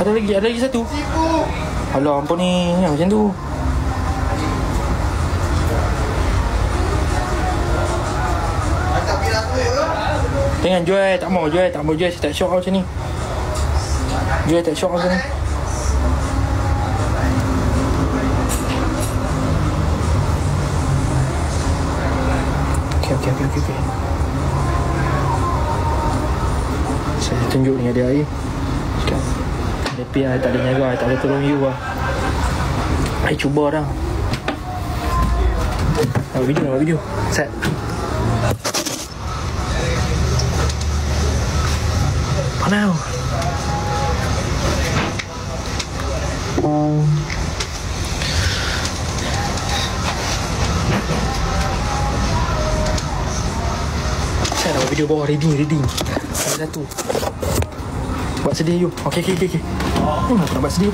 Ada lagi satu. Alah, apa ni? Macam tu. Jangan jual, tak mau jual. Saya tak syok macam ni. Jual tak syok macam ni. Okay. Saya tunjuk ni ada air. Tapi I tak ada nyaga, I tak ada tolong you lah. I cuba dah. Nampak video. Set. Mana? Saya nak buat video bawah reading. Ada satu. Buat sedih you. Okay. Aku nak buat sedih.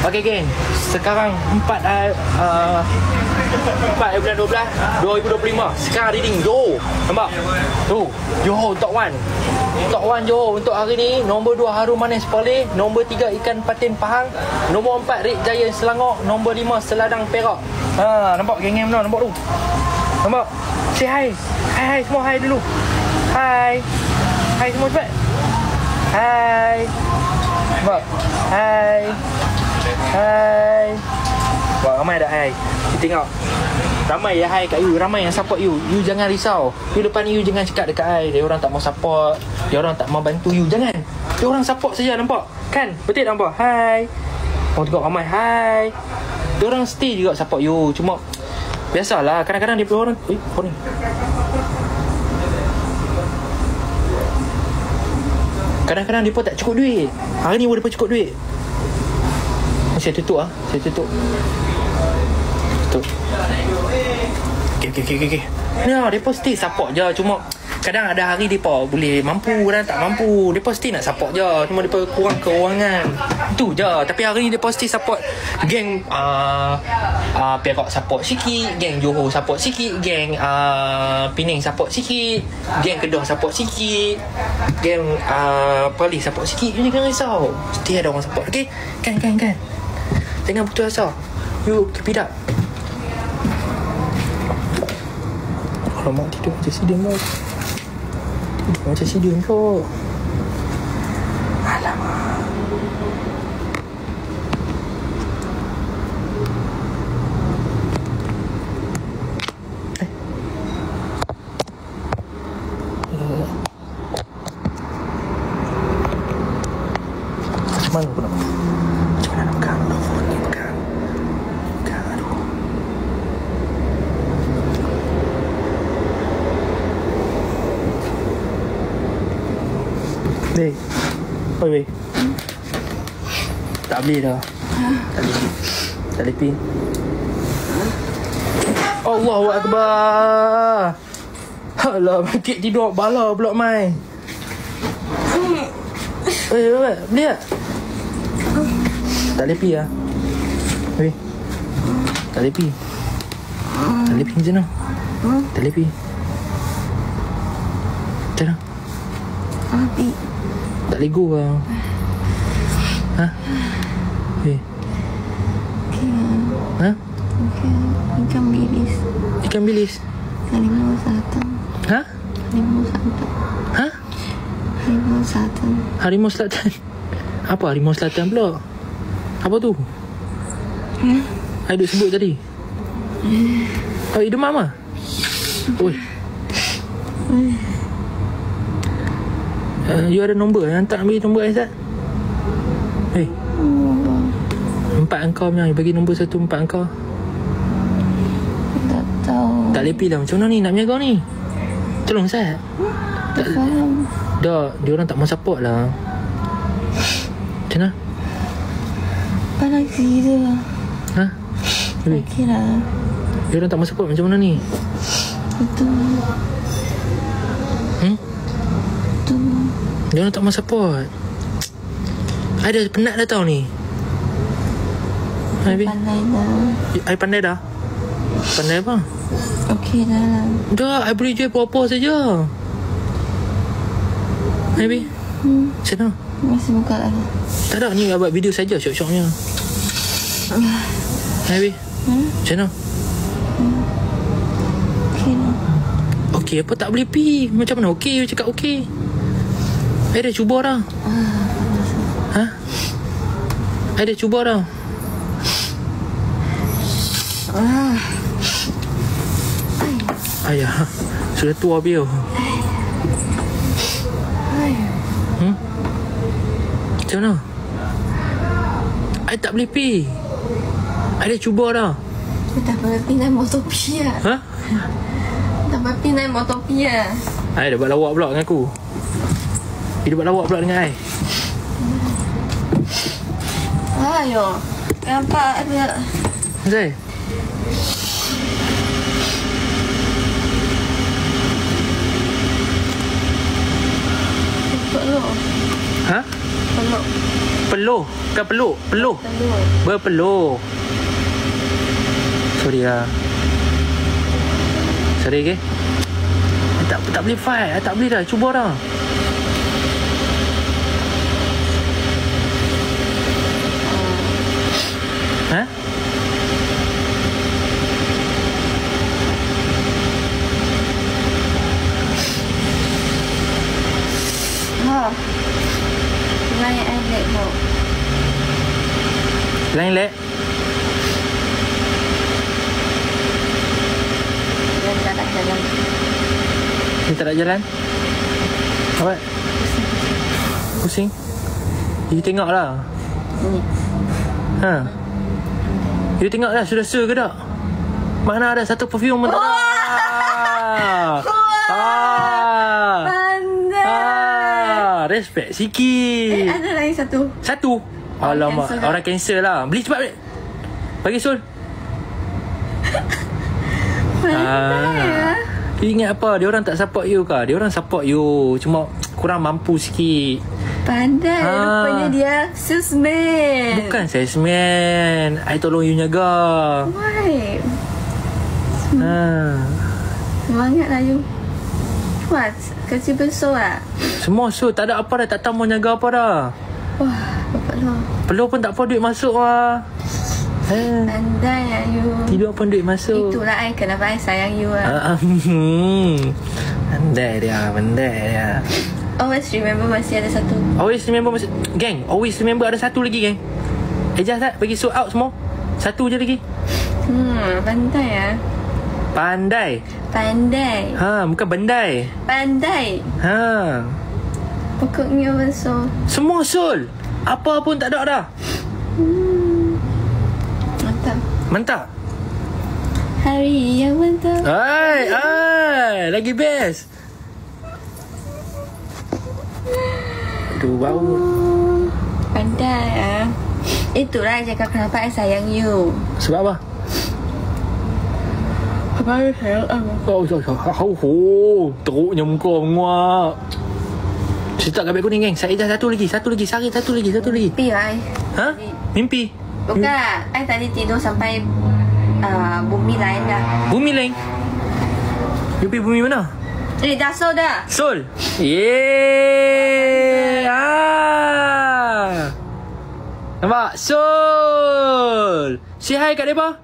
Okay geng, sekarang 4 bulan 12 2025. Sekarang reading Johor. Nampak? Tu, Johor top 1. Top 1 Johor untuk hari ni. Nombor 2 Harum Manis Perlis. Nombor 3 Ikan Patin Pahang. Nombor 4 Red Giant Selangor. Nombor 5 Seladang Perak. Nampak geng-geng mana? Nampak tu? Nampak? Say hi. Hai semua, hi dulu. Hai semua cepat. Hai. Nampak? Hai. Wah, ramai dah hai. You tengok. Ramai yang hai kat you. Ramai yang support you. You jangan risau. You lepas ni you jangan cakap dekat hai dia orang tak mau support, dia orang tak mau bantu you. Jangan. Dia orang support saja, nampak? Kan? Betul nampak? Hai. Orang tengok ramai hai. Dia orang stay juga support you. Cuma biasalah, kadang-kadang dia orang apa ni? Kadang-kadang dia pun tak cukup duit. Hari ni pun dia pun cukup duit. Saya tutup. Tutup. Okay. Ya, dia pun stay support je. Cuma kadang ada hari dia pun boleh mampu, kadang tak mampu. Dia pun stay nak support je. Cuma dia pun kurang keuangan. Itu je. Tapi hari ni dia pun stay support. Geng Perak support sikit, geng Johor support sikit, geng Pening support sikit, geng Kedah support sikit, geng Perlis support sikit. You jangan risau. Mesti ada orang support. Okay? Kan. Jangan putus asa. You keep it up. Kalau mak tidur macam sidin kau. Tidur macam sidin kau. Alamak. Macam mana aku nak pegang? Macam mana nak pegang? Aduh. Oi. Tak boleh dah. Tak boleh pin. Allahu Akbar. Alah, makik tidur bala pula mai. Boleh tak? Tak boleh pi lah. Oi. Tak boleh pi. Tak boleh pi macam mana? Tak boleh pi. Macam mana? Abi. Tak boleh go lah. Ha? Okay. Ha? Okay. Ikan bilis. Harimau Selatan. Ha? Harimau Selatan. Ha? Harimau Selatan. Harimau Selatan. Apa Harimau Selatan pula? Apa tu? I duk sebut tadi. Oh, hidup mama. Oi. You ada nombor yang tak ambil nombor Aizat? Hei. 4 angka punya. You bagi nombor 1 4 angka. Tak tahu. Tak lepi lah. Macam mana ni nak menjaga ni? Tolong Zat. Tak faham. Dah, dia orang tak mau support lah. Macam mana? Panas gila lah. Ha? Okey lah. Dia orang tak mau support macam mana ni? Betul. Dia orang tak mau support. I dah penat dah tau ni. Pandai dah. I pandai dah? Pandai apa? Okey dah. Dah, I boleh jual apa-apa saja. Maybe. Macam mana? Masih buka lah. Tak ada, ni buat video saja syok-syoknya. Habis? Macam mana? Okey lah. Okey apa tak boleh pi? Macam mana okey? You cakap okey. Dah cuba dah. Ha? Dah cuba dah. Ayah, sudah tua bio. Macam mana? I tak boleh pi. I dah cuba dah. Tak boleh pindah motor pi lah. Ha? Tak boleh pindah motor pi lah. I dah buat lawak pula dengan aku. Dia buat lawak pula dengan I. Ayo. Nampak ada. Zai. Peluk. Ha? Peluk. Peluh. Bukan peluk. Peluh. Peluk. Berpeluh. Sorry lah. Sorry ke? Tak boleh fight. Tak boleh dah. Cuba dah. Ha? Lain elek kau. Lain lek. Dia tak nak jalan. Ni tak nak jalan. Apa? Pusing. You tengok lah. Ni. Ha? You tengok lah sudah ke tak? Mana ada satu perfume pun tak ada. Respect sikit. Ada lagi satu. Satu. Alamak, cancel orang cancel lah. Beli cepat balik. Bagi Sul. You ingat apa? Dia orang tak support you ke? Dia orang support you. Cuma kurang mampu sikit. Pandai. Rupanya dia salesman. Bukan salesman. I tolong you jaga. Why? Semangat lah you. Wah, kecil besar lah. Semua so tak ada apa dah. Tak tahu mau jaga apa dah. Wah, bapak lah. Perlu pun tak apa duit masuk lah. Pandai lah you. Tidur pun duit masuk. Itulah I kenapa I sayang you lah. Pandai dia. Always remember masih ada satu. Always remember gang, always remember ada satu lagi gang. Ejah tak bagi sold out semua. Satu je lagi. Pandai lah. Pandai. Bukan bandai. Pandai. Pokoknya besar. Semua sold. Apa pun tak ada dah. Mantap. Hari yang mantap. Ai, lagi best. Aduh, bau. Pandai lah. Itulah cakap kenapa I sayang you. Sebab apa? Kenapa I sayang Oh, teruknya muka menguap. Cerita kat beg kuning geng. Saya dah satu lagi. Sari satu lagi. Mimpi lah I. Ha? Mimpi? Bukan. I tadi tidur sampai bumi lain dah. Bumi lain? You pergi bumi mana? Dah so dah. Sol. Yeay. Nampak? Sol. Say hi kat mereka.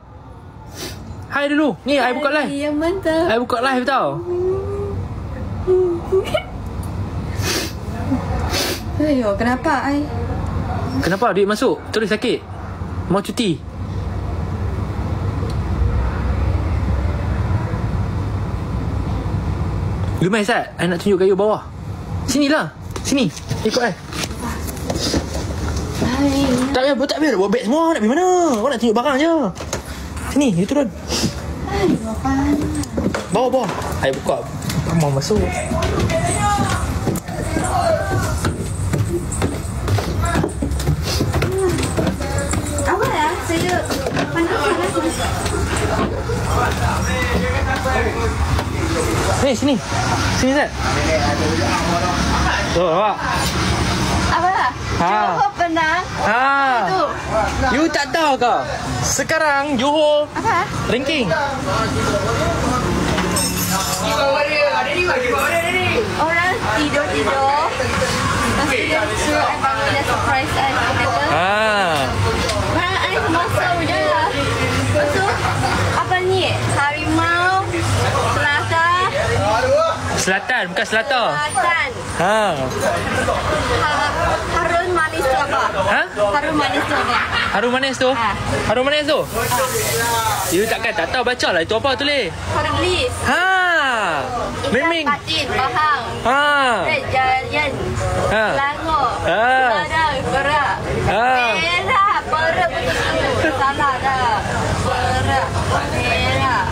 Hi dulu. Ni I buka live. Yang mantap. I buka live tau. Ayo, kenapa I? Kenapa duit masuk? Terus sakit. Mau cuti. Lumai Sat, I nak tunjuk kat you bawah. Sinilah. Sini. Ikut I. Tak payah bawa beg semua. Nak pergi mana? Awak nak tunjuk barang je. Sini, you turun. Bawah. I buka. Mau masuk. Apa lah? Saya pandai Sini Sat. Tuh awak. apa lah? Johor Penang. Itu. You tak tahu ke? Sekarang Johor Apa? ranking. Orang tidur. Lepas tu Selatan, bukan Selatan. Selatan. Ha. Harun manis tu apa? Ha? Harun manis tu apa? Harum manis tu? Ha. Harum manis tu? You takkan tak tahu baca lah itu apa tulis. Harun Lis. Ha. Ikan Memang. patin, bahang. Ha. Red Giant. Ha. Selangor. Ha. Padang, Perak. Ha. Perak. Perak betul. Salah dah. Perak. Perak.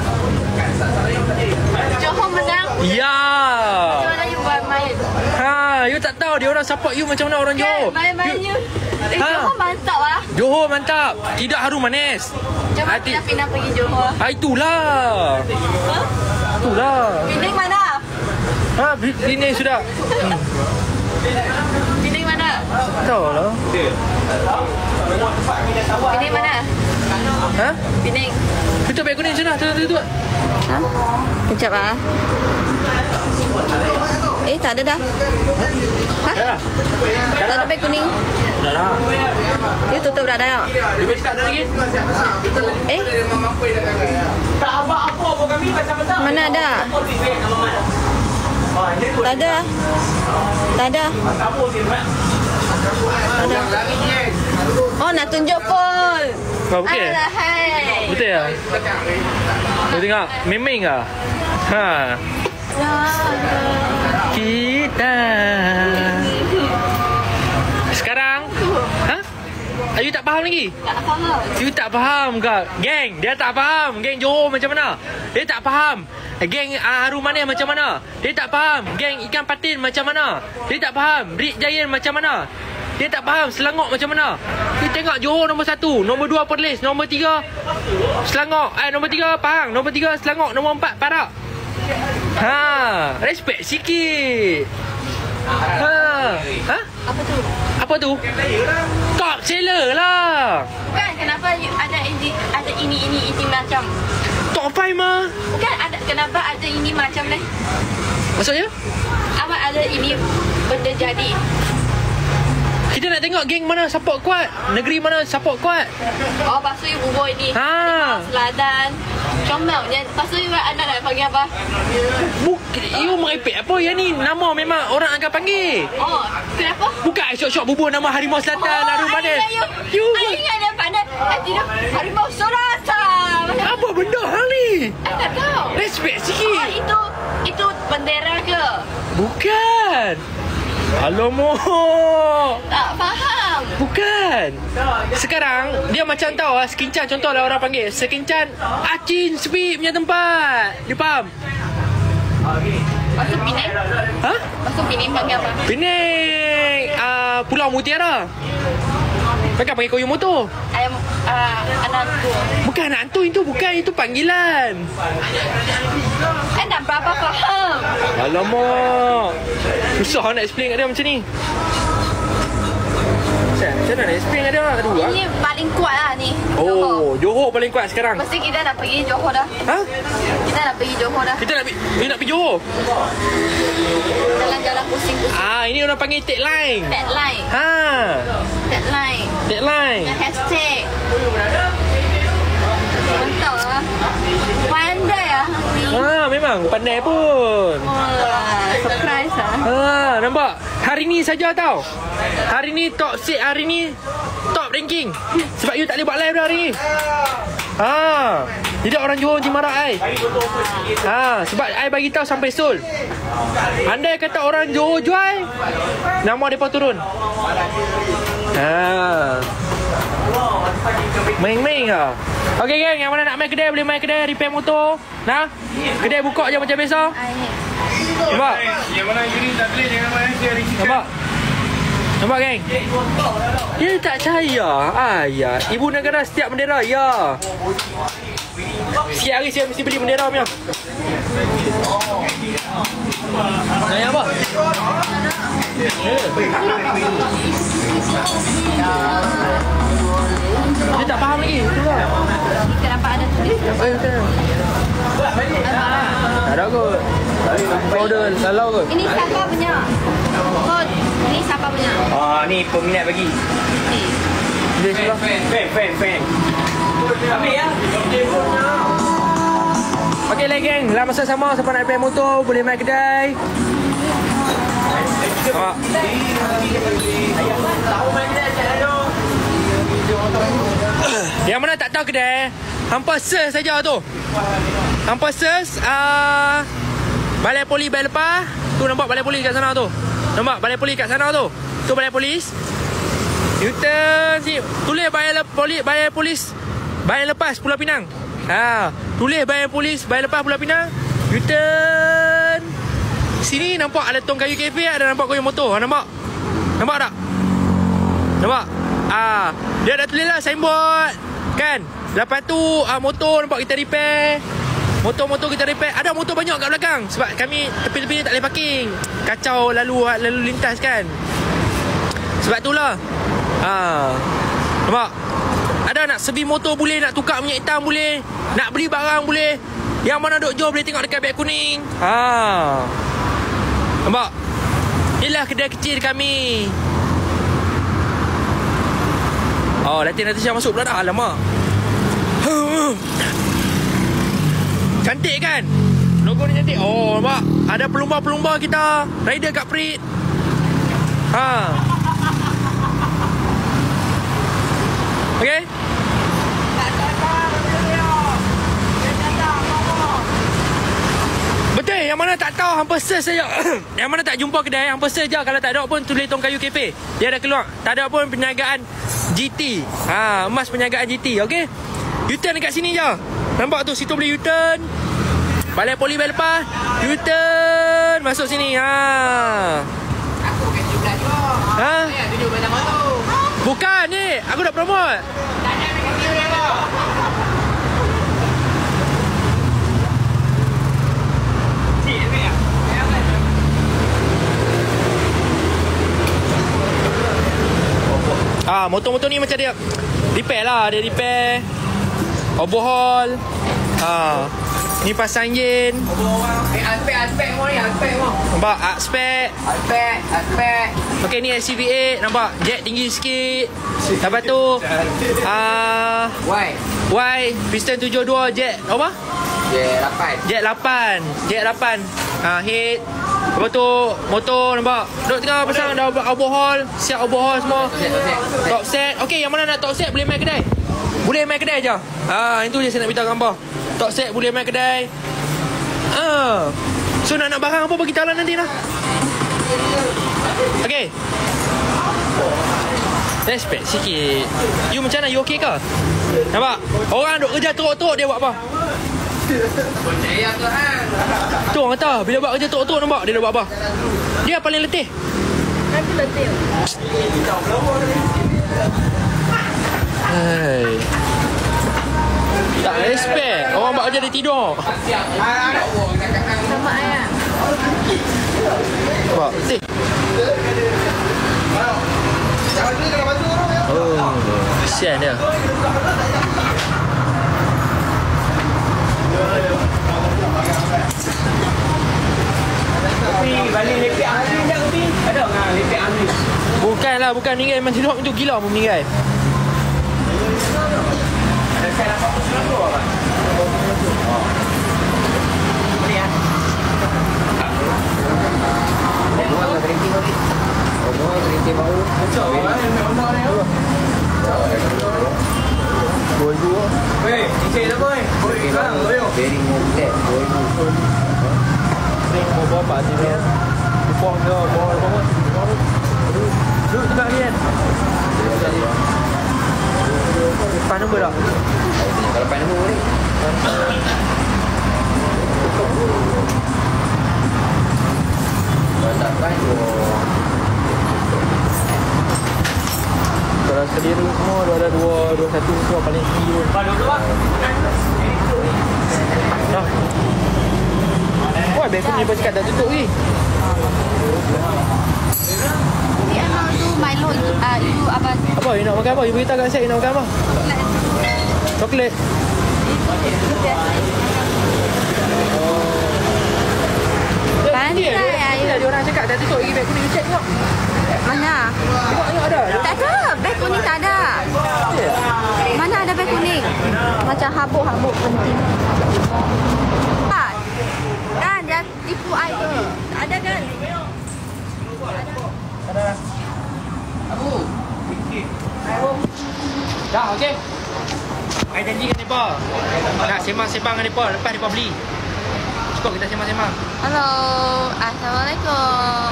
Johor menang. Ya. Macam mana you buat main? Ha, you tak tahu dia orang support you macam mana orang Johor. Main-main you. Ha. Johor mantap lah. Johor mantap. Tidak harum manis. Macam mana pindah-pindah pergi Johor? Ha, itulah. Ha? Itulah. Pindah mana? Ha, ini sudah. Pindah mana? Tahu lah. Pindah mana? Ha? Pindah. Tutup beg kuning sudah. Tutup. Ha? Kejap ah. Tak ada dah. Ha? Tak ada beg kuning. Dah lah. You tutup dah dah. Dia boleh start lagi. Tak apa-apa pun kami macam-macam. Mana ada? Tak ada. Tak ada. Oh, nak tunjuk pun. Oh, okey. Alahai. Betul ya? Kau tengok, memang ke? Ha. Kita sekarang, ha? You tak faham lagi? Tak faham. You tak faham ke? Geng, dia tak faham. Geng Johor macam mana? Dia tak faham. Geng harum manis macam mana? Dia tak faham. Geng ikan patin macam mana? Dia tak faham. Red Giant macam mana? Dia tak faham. Selangor macam mana? You tengok Johor nombor 1, nombor 2 Perlis, nombor 3 Selangor. Nombor 3 Pahang, nombor 3 Selangor, nombor 4 Perak. Ha, respect sikit. Ha. Ha? Apa tu? Apa tu? Top seller lah. Bukan, kenapa you ada ini macam? Top 5 mah. Bukan, kenapa ada ini macam ni? Maksudnya? Apa ada ini benda jadi? Kita nak tengok geng mana support kuat, negeri mana support kuat. Oh, lepas tu you bubur ini. Ha. Selatan. Comelnya. Lepas tu you anak nak panggil apa? You merepek apa? Yang ni nama memang orang akan panggil. Oh, kenapa? Bukan syok-syok bubur nama Harimau Selatan, harum manis. You ingat dia pandai. Tidak, Harimau Sorata. apa benda hal ni? Tak tahu. Respect sikit. Oh, itu bendera ke? Bukan. Alamak. Tak faham. Bukan. Sekarang dia macam tahu lah, Sekincan contohlah orang panggil. Sekincan Acin Speed punya tempat. Dia faham? Masuk Penang. Ha? Masuk Penang panggil apa? Penang Pulau Mutiara. Mereka pakai koyo motor. Ayam anak tu. Bukan anak hantu itu. Bukan, itu panggilan. Tak berapa faham. Alamak. Susah nak explain kat dia macam ni. Macam mana nak explain kat dia? Aduh. Ini paling kuat lah ni. Oh, Johor paling kuat sekarang. Mesti kita nak pergi Johor dah. Ha? Kita nak pergi Johor dah. Kita nak pergi Johor. Jalan-jalan pusing-pusing. Ini orang panggil tagline. Deadline. Ha. Deadline. Deadline. Dengan hashtag. Mantap lah. Pandai lah. Memang pandai pun. Wah, surprise lah. Nampak? Hari ni saja tau. Hari ni top set, hari ni top ranking. Sebab you tak boleh buat live dah hari ni. Jadi orang Johor nanti marah I. Sebab I bagi tahu sampai Seoul. Andai kata orang Johor jual, nama mereka turun. Main-main lah. Okey geng, yang mana nak main kedai boleh main kedai repair motor. Nah, kedai buka je macam biasa. Nampak? Yang mana ini tak boleh, jangan main hari kita. Nampak? Nampak geng? Dia tak percaya. Ya, ibu negara setiap bendera. Ya. Sikit hari saya mesti beli bendera punya. Nanya apa? Dia tak faham lagi. Itulah. Kenapa ada tulis? Betul. Tak ada kot. Powder lalau kot. Ini siapa punya? Oh, ini siapa punya? Ni peminat bagi. Dia sebelah. Fan. Ambil ya. Okey lah geng, lah masa sama siapa nak repair motor boleh main kedai. Yang mana tak tahu kedai, hampa search saja tu. Hampa search Balai Polis Balai Lepas. Tu nampak Balai Polis kat sana tu. Nampak Balai Polis kat sana tu. Tu Balai Polis. U-turn si. Tulis Balai Polis Balai Lepas Pulau Pinang. Tulis Balai Polis Balai Lepas Pulau Pinang. U-turn. Sini nampak ada tong kayu kafe, ada nampak koyo motor. Nampak? Nampak tak? Nampak? Dia dah tulis lah signboard. Kan? Lepas tu motor nampak kita repair. Motor-motor kita repair. Ada motor banyak kat belakang. Sebab kami tepi-tepi ni tak boleh parking. Kacau lalu lintas kan. Sebab tu lah. Nampak? Ada nak sebi motor boleh, nak tukar minyak hitam boleh, nak beli barang boleh. Yang mana duk jual boleh tengok dekat beg kuning. Nampak? Inilah kedai kecil kami. Datin Natasha masuk pula dah. Alamak. Cantik kan? Logo ni cantik. Nampak? Ada pelumba-pelumba kita. Rider kat Prit. Okay? Betul, yang mana tak tahu hampa search saja. Yang mana tak jumpa kedai, hampa search je. Kalau tak ada pun tulis Tong Kayu Cafe. Dia dah keluar. Tak ada pun perniagaan GT. Emas perniagaan GT, okey? U-turn dekat sini je. Nampak tu, situ boleh U-turn. Balai Poli Balai Lepas, U-turn masuk sini. Aku kan juga juga. Ya, tunjuk pertama tu. Bukan ni, aku dah promote. Tak ada dekat sini lah. Motor-motor ni macam dia repair lah. Dia repair, overhaul. Ni pasang enjin. Aspek semua ni. Aspek semua. Nampak? Aspek. Okey, ni SCV8. Nampak? Jet tinggi sikit. Lepas tu Y piston 72. Jet apa? Jet 8. Head. Lepas tu motor nampak duk tengah pasang, dah overhaul. Siap overhaul semua. Top set. Okey, yang mana nak top set boleh main kedai. Boleh main kedai je. Itu je saya nak beritahu gambar. Top set boleh main kedai. So nak barang apa bagi tahu lah nanti lah. Okey. Respect sikit. You macam mana? You okey ke? Nampak? Orang duk kerja teruk-teruk dia buat apa? Percaya Tuhan. Tu orang kata bila buat kerja teruk-teruk nampak dia dah buat apa? Dia paling letih. Nanti letih. Hai. Tak respect. Orang buat kerja dia tidur. Sama ayah. Nampak? Kesian dia. Balik lepek angin tak Ubi? Ada tak lepek angin? Bukanlah, bukan meninggal. Memang tidur itu gila pun meninggal. Ada saya nampak pun sudah keluar kan? Boleh ya? Berhenti bau. Macam mana yang benar ni? Boy dua. Weh, cik tak boy? Boy, sekarang boy. Bearing motor. Ni mau bawa pak dia. Buang dia, bawa. Duduk juga ni kan. Depan nombor tak? Kalau depan nombor boleh. Kalau tak depan Kalau sendiri semua ada 2, 21 semua paling tinggi pun. Kalau dua. Dah. Wah, beg ni pun cakap dah tutup ni. Dia mau tu Milo itu apa? Apa you nak makan apa? You beritahu kat saya you nak makan apa? Coklat. Pandai Dia orang cakap dah tutup lagi beg kuning. Check tengok. Mana? Tengok ada. Tak ada. Beg kuning tak ada. Mana ada beg kuning? Macam Jangan habuk-habuk penting. Kan dia tipu I ke? Tak ada kan? Dah, okey. I janji dengan mereka. Nak sembang-sembang dengan mereka. Lepas mereka beli. Cukup kita sembang-sembang. Halo. Assalamualaikum.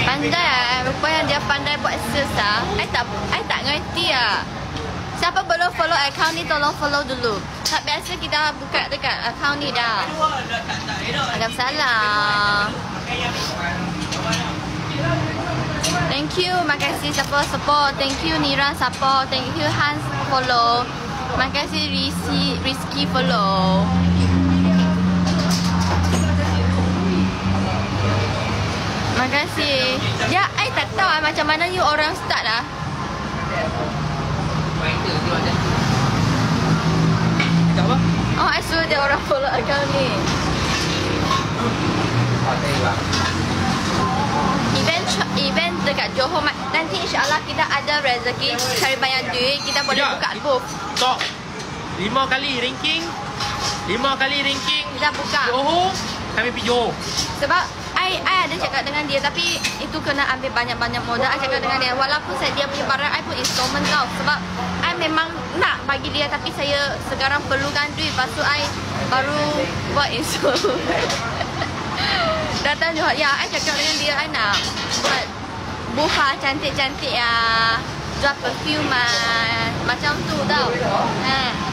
Pandai. Rupanya dia pandai buat sales lah. I tak ngerti lah. Siapa belum follow account ni tolong follow dulu. Tak biasa kita buka dekat account ni dah. Ada salah. Thank you, makasih siapa support. Thank you Nira support. Thank you Hans follow. Makasih Rizky follow. Makasih. Ya, I tak tahu macam mana you orang start lah. Tak apa? Oh, I suruh dia orang follow account ni. Event dekat Johor nanti insyaAllah kita ada rezeki cari banyak duit, kita boleh buka booth. Top 5 kali ranking Kita buka Johor, kami pergi Johor. sebab I ada cakap dengan dia, tapi itu kena ambil banyak-banyak modal. I cakap dengan dia, walaupun dia punya barang I pun installment tau, sebab I memang nak bagi dia, tapi saya sekarang perlukan duit. Lepas tu I baru buat install. Datang Johor, ya, I cakap dengan dia, I nak buat buha cantik-cantik ya, jual perfume macam tu tau.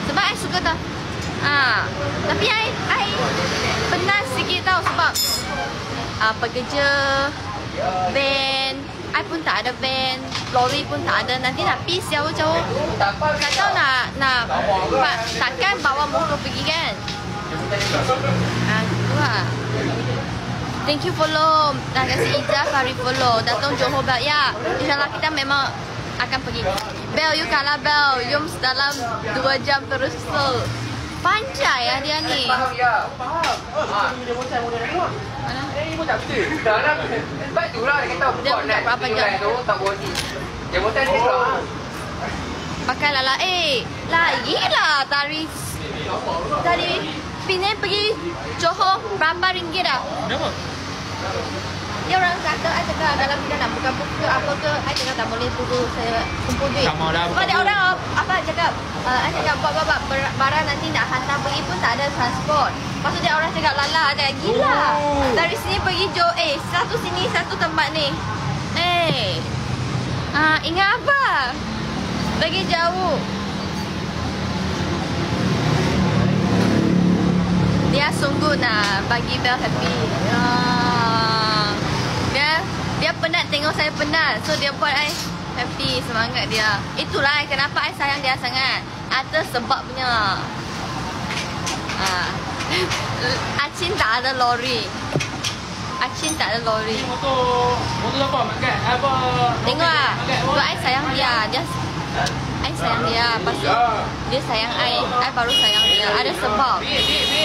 Sebab I suka tau. Tapi I penat sikit tau, sebab pekerja van, I pun tak ada van, lori pun tak ada. Nanti nak pergi jauh-jauh, tak tahu nak takkan bawa motor pergi kan. Gitu lah. Thank you follow. Nak kasih Ijaz Fahri follow. Datang Johor Bel. Ya, insyaAllah kita memang akan pergi. Bel, you kalah Bel. Yums dalam 2 jam terus full. Panjai ya dia ni. Faham ya? Faham. Mana? Ini pun tak betul. Dah lah. Sebab itulah dia kata Dia buat buka berapa jam? tu tak body. Dia bosan dia lah. Pakai lala. Lagi lah tarif. Dari Penang pergi Johor berapa ringgit dah? Kenapa? Dia orang kata, I cakap dalam kita nak buka buku ke apa ke, I cakap tak boleh tunggu saya kumpul duit. Tak mau dah. Sebab dia orang cakap, I cakap buat barang nanti nak hantar pergi pun tak ada transport. Lepas tu dia orang cakap lala, I cakap gila. Dari sini pergi Johor, satu sini satu tempat ni. Ingat apa? Lagi jauh. Dia sungguh nak bagi Bel happy. Dia penat tengok saya penat. So dia buat I happy, semangat dia. Itulah kenapa I sayang dia sangat. Ada sebabnya. Acin tak ada lori. Motor apa? Makan apa? Tengok lah. Sebab I sayang dia. I sayang dia. Lepas tu dia sayang I baru sayang dia. Ada sebab.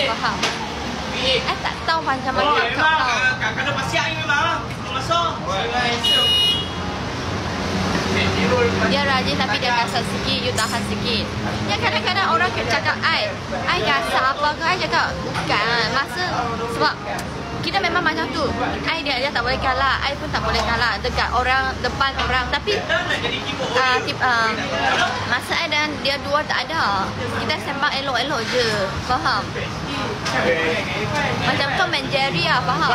Faham? I tak tahu macam mana nak cakap tau. Kena pasiak ni memang. Masuk. Dia rajin tapi dia kasar sikit. You tahan sikit. Ya kadang-kadang orang cakap I kasar apa ke, I cakap bukan. Masa sebab kita memang macam tu. Dia tak boleh kalah. I pun tak boleh kalah dekat orang, depan orang. Tapi masa I dan dia dua tak ada. Kita sembang elok-elok je. Faham? Macam Tom and Jerry lah. Faham?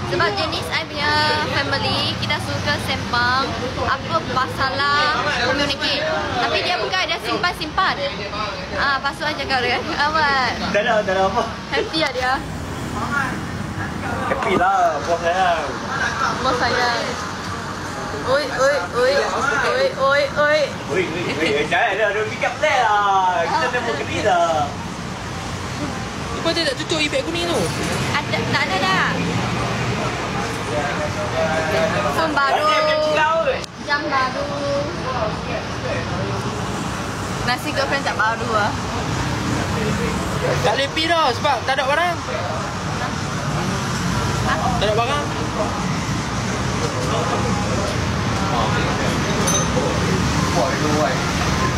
Sebab jenis I punya family, kita suka sembang apa masalah, communicate. Tapi dia bukan, dia simpan-simpan. Lepas tu I cakap dia, awak Tak ada apa. happy lah dia. Happy lah, bos sayang. Mau sayang. Oi. Jangan ada pick up there lah. Kita dah berkeli dah. Kau tak cucuk ipek kuning tu? Ada, tak ada dah. Phone baru. Jam baru. Nasi girlfriend tak baru lah. Tak boleh pergi dah sebab tak ada barang. Tak ada barang.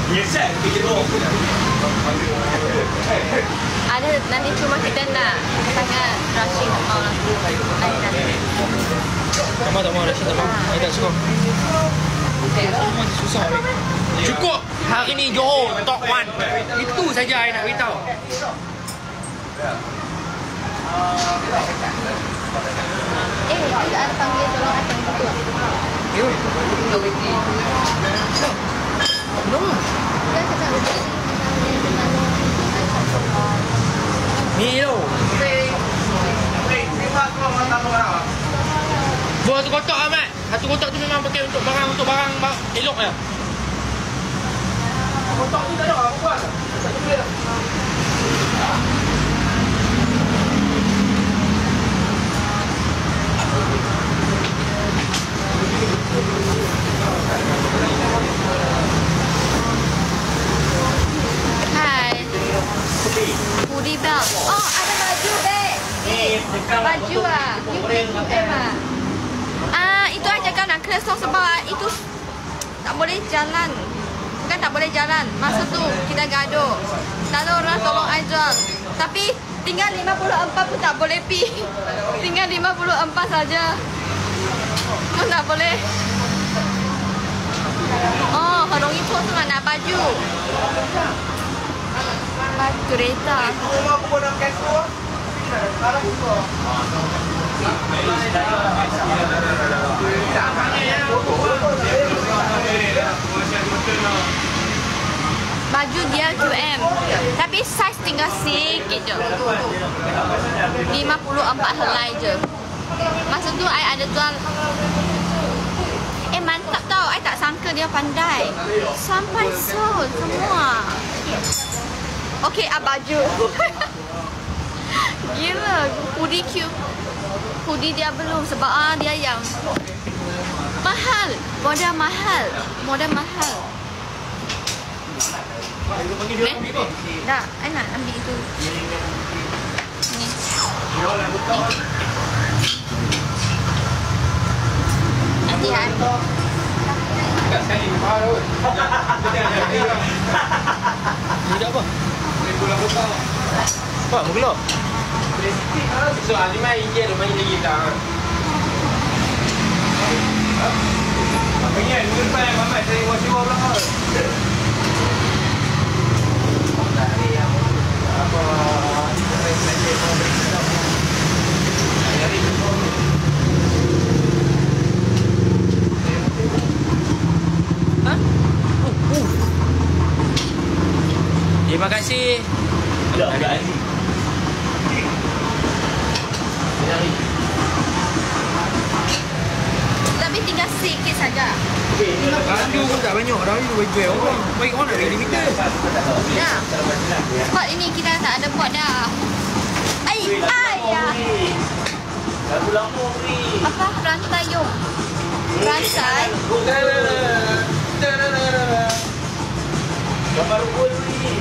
Yes, kita tu. Ada nanti cuma kita nak sangat rushing tak mau langsung. Nanti. Tak mau dah, tak mau. Saya tak suka. Susah. Cukup. Hari ni Johor top 1. Itu saja saya nak beritahu. Tidak ada panggil tolong akan tutup. No. Dia cakap Ni tu. Buat satu kotak Ahmad. Satu kotak tu memang pakai untuk barang elok je. Kotak ni tak ada apa buat. Tak boleh. Hai. Hoodie belt. Oh, ada baju, Bek. Baju ah. UPM ah. Itu I cakap nak kelas sebab itu tak boleh jalan. Bukan tak boleh jalan. Masa tu kita gaduh. Tak ada orang tolong I jual. Tapi tinggal 54 pun tak boleh pi. Tinggal 54 saja. Pun tak boleh. Oh, Horong itu tu nak baju. Baju kereta. Aku pun nak kasut. Baju dia QM. Tapi saiz tinggal sikit je. 54 helai je. Masa tu I ada jual. Mantap tau. I tak sangka dia pandai. Sampai sold semua. Okay, baju. Gila. Hoodie cute. Hoodie dia belum sebab dia yang mahal. Model mahal. Dah, I nak ambil itu. Ni. Nanti I. Ni apa? Apa? Mau gelap? So, Alimah ingin dia main lagi tak? Apa ni? Dua depan yang Muhammad saya buat siwa pula. Terima kasih. Tapi tinggal sikit saja. Baju pun tak banyak dah. Baju jual orang. Baik orang nak beli limited. Dah. Sebab ini kita tak ada buat dah. Ayah. Lagu lama ni. Apa? Rantai yuk. Rantai. Gambar rumput ni.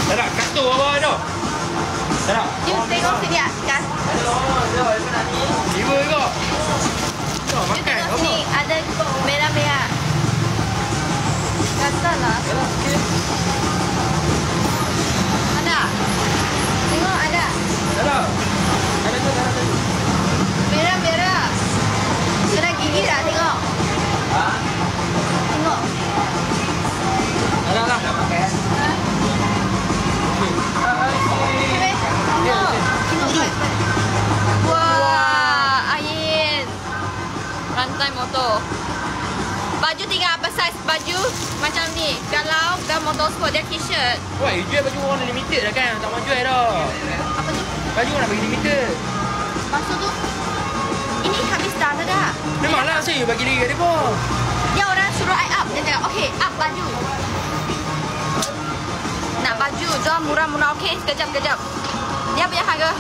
Tak nak kartu apa tu? Tak nak? You tengok sini kan. Ibu juga. You Tak makan tengok apa? sini ada merah-merah. Katalah. Ada. Tengok ada. Tak ada. Ada tu, tak ada. Merah-merah. Kena gigi dah tengok. Tengok. Ada lah. Tengok. Wah, Ain. Rantai motor. Baju tinggal apa saiz baju macam ni. Kalau dah motorsport dia t-shirt. Wah, jual baju orang limited dah kan? Tak mau jual dah. Apa tu? Baju orang nak bagi limited. Maksud tu? Ini habis dah dah. Memanglah saya bagi dia dia pun. Dia orang suruh I up. Dia cakap, okay, up baju. Nak baju, jual murah-murah. Okay, sekejap. Dia punya harga